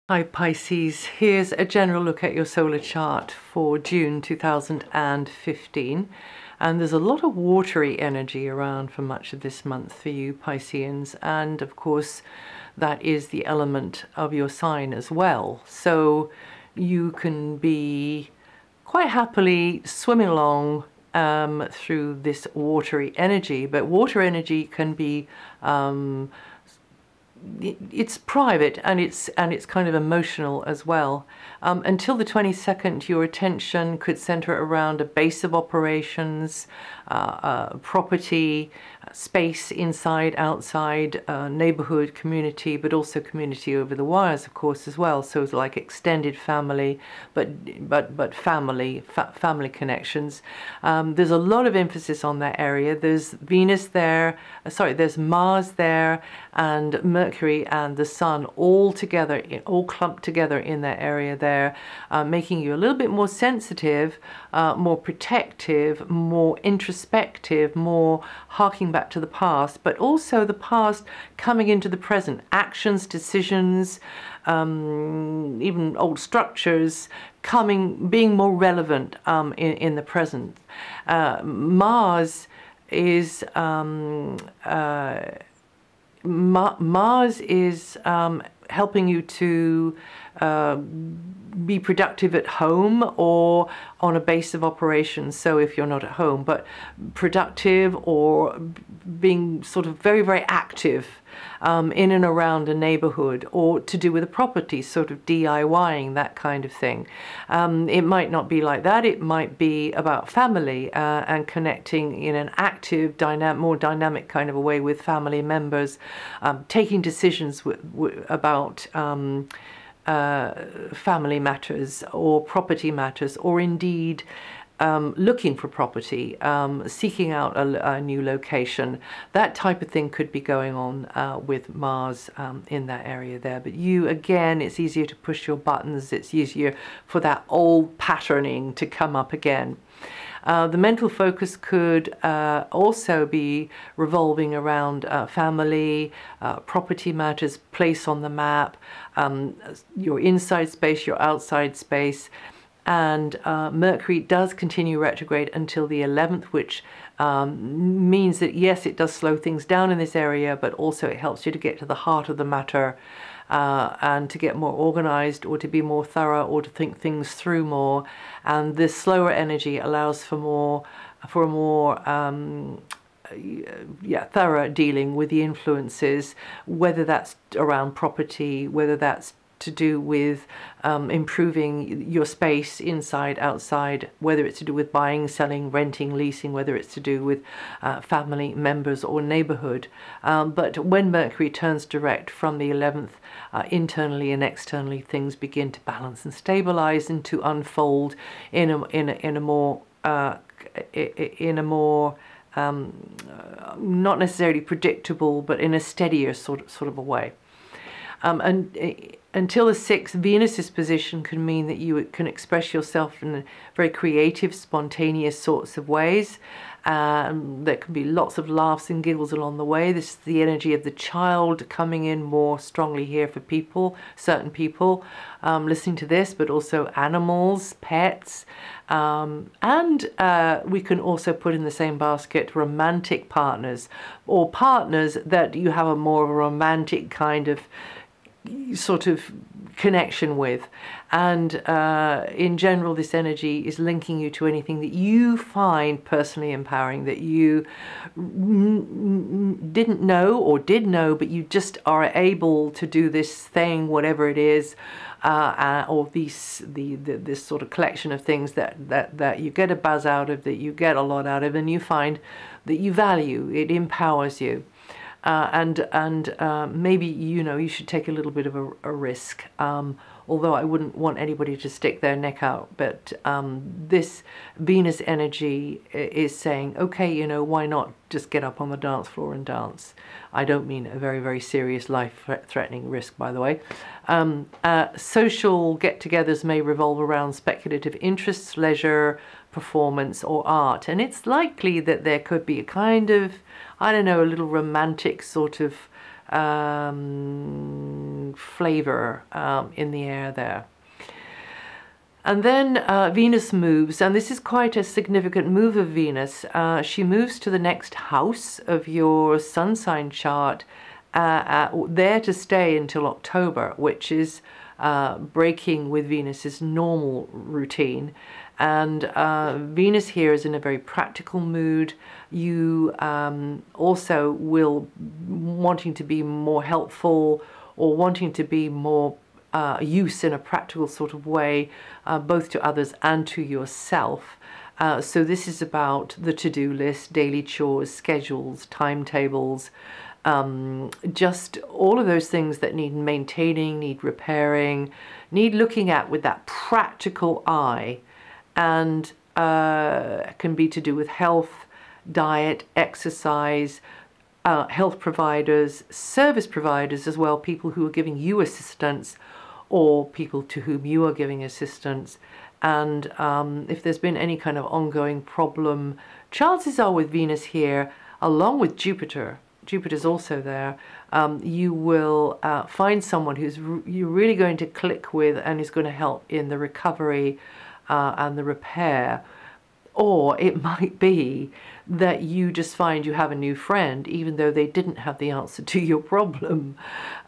Hi Pisces, here's a general look at your solar chart for June 2015, and there's a lot of watery energy around for much of this month for you Pisceans, and of course that is the element of your sign as well, so you can be quite happily swimming along through this watery energy, but water energy can be it's private and it's kind of emotional as well. Until the 22nd, your attention could center around a base of operations, property, space inside, outside, neighborhood, community, but also community over the wires, of course, as well. So it's like extended family, but family connections. There's a lot of emphasis on that area. There's Venus there, there's Mars there, and Mercury and the Sun all together, all clumped together in that area there, making you a little bit more sensitive, more protective, more introspective, more harking back to the past, but also the past coming into the present. Actions, decisions, even old structures being more relevant in the present. Mars is helping you to be productive at home or on a base of operations. So if you're not at home, but productive or being sort of very, very active in and around a neighborhood, or to do with a property, sort of DIYing, that kind of thing. It might not be like that. It might be about family and connecting in an active, more dynamic kind of a way with family members, taking decisions about family matters or property matters, or indeed looking for property, seeking out a new location. That type of thing could be going on with Mars in that area there. But you, again, it's easier to push your buttons. It's easier for that old patterning to come up again. The mental focus could also be revolving around family, property matters, place on the map, your inside space, your outside space. And Mercury does continue retrograde until the 11th, which means that, yes, it does slow things down in this area, but also it helps you to get to the heart of the matter and to get more organized, or to be more thorough, or to think things through more. And this slower energy allows for a more thorough dealing with the influences, whether that's around property, whether that's to do with improving your space inside, outside, whether it's to do with buying, selling, renting, leasing, whether it's to do with family members or neighborhood. But when Mercury turns direct from the 11th, internally and externally, things begin to balance and stabilize and to unfold in a more not necessarily predictable, but in a steadier sort of a way. Until the 6th, Venus's position can mean that you can express yourself in very creative, spontaneous sorts of ways. There can be lots of laughs and giggles along the way. This is the energy of the child coming in more strongly here for people, certain people listening to this, but also animals, pets. And we can also put in the same basket romantic partners, or partners that you have a more romantic kind of sort of connection with. And in general, this energy is linking you to anything that you find personally empowering, that you didn't know or did know, but you just are able to do this thing, whatever it is, or this sort of collection of things that you get a buzz out of, that you get a lot out of, and you find that you value. It empowers you. Maybe, you should take a little bit of a risk, although I wouldn't want anybody to stick their neck out. But this Venus energy is saying, okay, why not just get up on the dance floor and dance? I don't mean a very, very serious life-threatening risk, by the way. Social get-togethers may revolve around speculative interests, leisure, performance, or art. And it's likely that there could be a kind of, I don't know, a little romantic sort of and flavor in the air there. And then Venus moves, and this is quite a significant move of Venus. She moves to the next house of your sun sign chart, there to stay until October, which is breaking with Venus's normal routine. And Venus here is in a very practical mood. You also will wanting to be more helpful, or wanting to be more use in a practical sort of way, both to others and to yourself. So this is about the to-do list, daily chores, schedules, timetables, just all of those things that need maintaining, need repairing, need looking at with that practical eye, and can be to do with health, diet, exercise, health providers, service providers as well, people who are giving you assistance or people to whom you are giving assistance. And if there's been any kind of ongoing problem, chances are with Venus here, along with Jupiter's also there, you will find someone who's you're really going to click with and is going to help in the recovery and the repair. Or it might be that you just find you have a new friend, even though they didn't have the answer to your problem.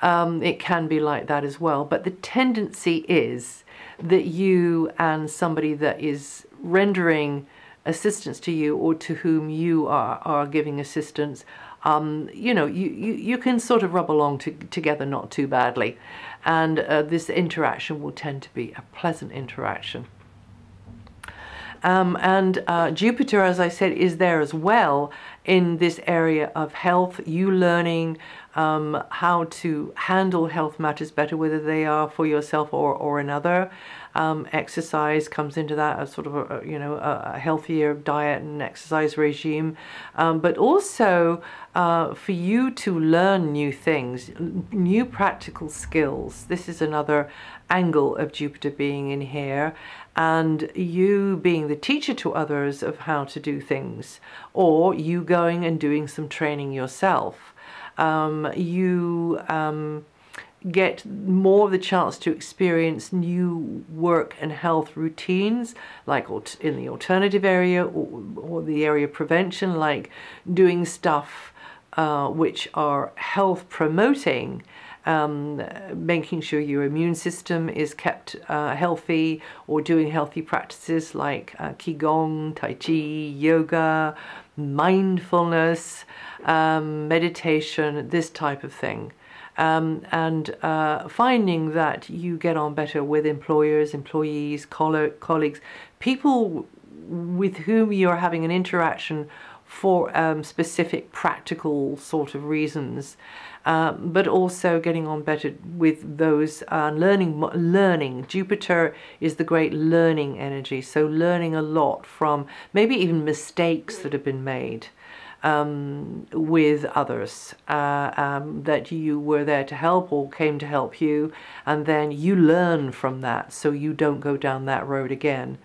It can be like that as well. But the tendency is that you and somebody that is rendering assistance to you, or to whom you are giving assistance, you know, you can sort of rub along together not too badly. And this interaction will tend to be a pleasant interaction. And Jupiter, as I said, is there as well in this area of health, you learning how to handle health matters better, whether they are for yourself or another. Exercise comes into that as sort of a healthier diet and exercise regime, but also for you to learn new things, new practical skills. This is another angle of Jupiter being in here, and you being the teacher to others of how to do things, or you going and doing some training yourself. You get more of the chance to experience new work and health routines, like in the alternative area or the area of prevention, like doing stuff which are health promoting, making sure your immune system is kept healthy, or doing healthy practices like Qigong, Tai Chi, yoga, mindfulness, meditation, this type of thing. And finding that you get on better with employers, employees, colleagues, people with whom you're having an interaction for specific practical sort of reasons, but also getting on better with those learning. Jupiter is the great learning energy, so learning a lot from maybe even mistakes that have been made with others that you were there to help or came to help you, and then you learn from that so you don't go down that road again.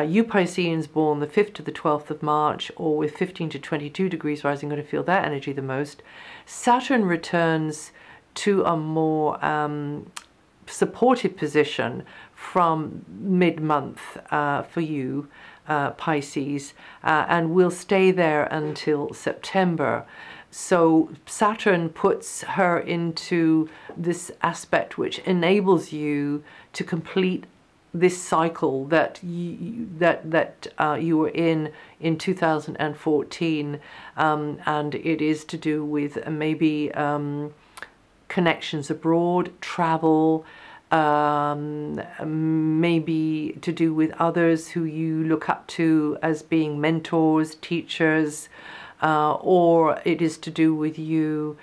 You Pisceans born the 5th to the 12th of March, or with 15 to 22 degrees rising, going to feel that energy the most. Saturn returns to a more supportive position from mid-month for you, Pisces, and will stay there until September. So Saturn puts her into this aspect which enables you to complete this cycle that you were in 2014, and it is to do with maybe connections abroad, travel, maybe to do with others who you look up to as being mentors, teachers, or it is to do with you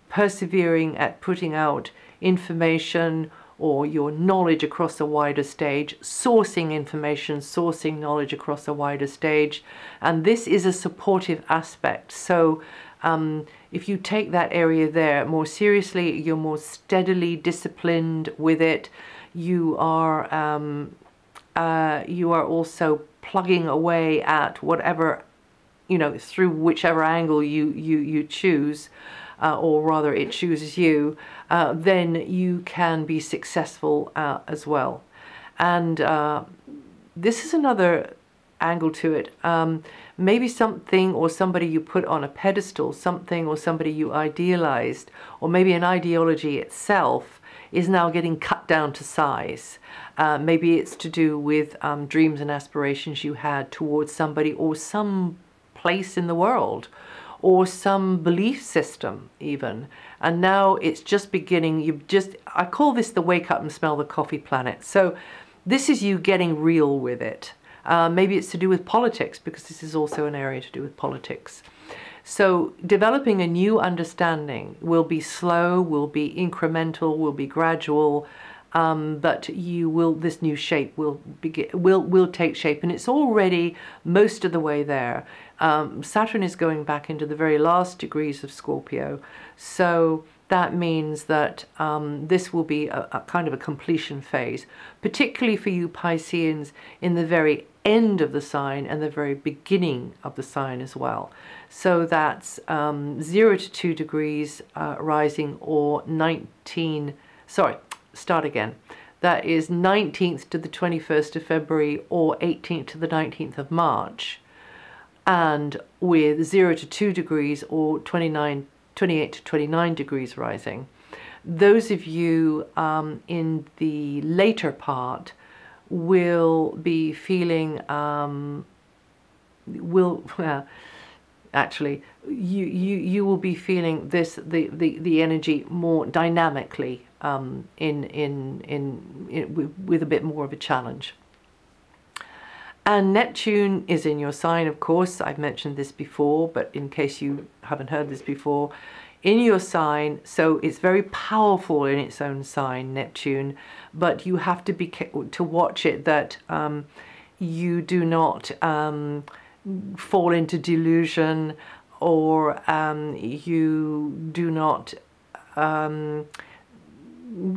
persevering at putting out information or your knowledge across a wider stage, sourcing information, sourcing knowledge across a wider stage. And this is a supportive aspect. So if you take that area there more seriously, you're more steadily disciplined with it. You are also plugging away at whatever, through whichever angle you choose. or rather it chooses you, then you can be successful as well. And this is another angle to it. Maybe something or somebody you put on a pedestal, something or somebody you idealized, or maybe an ideology itself is now getting cut down to size. Maybe it's to do with dreams and aspirations you had towards somebody or some place in the world, or some belief system even. And now it's just beginning, I call this the wake up and smell the coffee planet. So this is you getting real with it. Maybe it's to do with politics, because this is also an area to do with politics. So developing a new understanding will be slow, will be incremental, will be gradual, but this new shape will take shape, and it's already most of the way there. Saturn is going back into the very last degrees of Scorpio, so that means that this will be a kind of a completion phase, particularly for you Pisceans in the very end of the sign and the very beginning of the sign as well. So that's 0 to 2 degrees rising, or 19, sorry, start again. That is 19th to the 21st of February or 18th to the 19th of March. And with 0 to 2 degrees or 28 to 29 degrees rising. Those of you in the later part will be feeling, actually, you will be feeling this, the energy more dynamically, with a bit more of a challenge. And Neptune is in your sign, of course. I've mentioned this before, but in case you haven't heard this before, in your sign, so it's very powerful in its own sign, Neptune, but you have to be to watch it that you do not fall into delusion, or you do not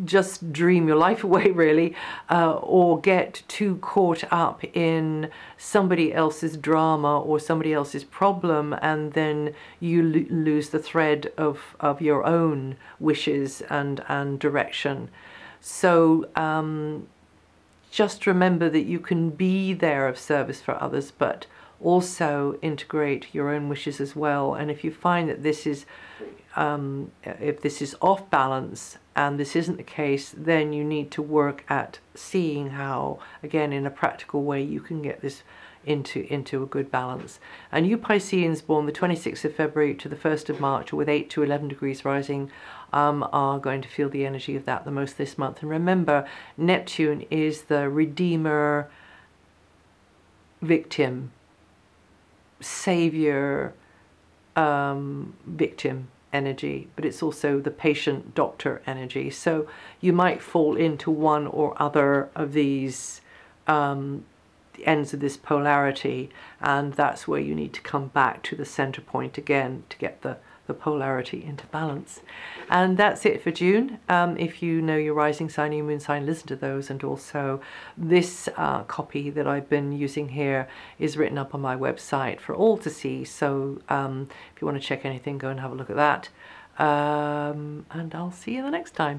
just dream your life away, really, or get too caught up in somebody else's drama or somebody else's problem, and then you lose the thread of your own wishes and direction. So just remember that you can be there of service for others, but also integrate your own wishes as well. And if you find that this is if this is off balance and this isn't the case, then you need to work at seeing how, again, in a practical way, you can get this into a good balance. And you Pisceans born the 26th of February to the 1st of March, with 8 to 11 degrees rising, are going to feel the energy of that the most this month. And remember, Neptune is the redeemer, victim, savior, victim energy, but it's also the patient doctor energy. So you might fall into one or other of these ends of this polarity, and that's where you need to come back to the center point again to get the polarity into balance. And that's it for June. If you know your rising sign, your moon sign, listen to those. And also this copy that I've been using here is written up on my website for all to see. So if you want to check anything, go and have a look at that. And I'll see you the next time.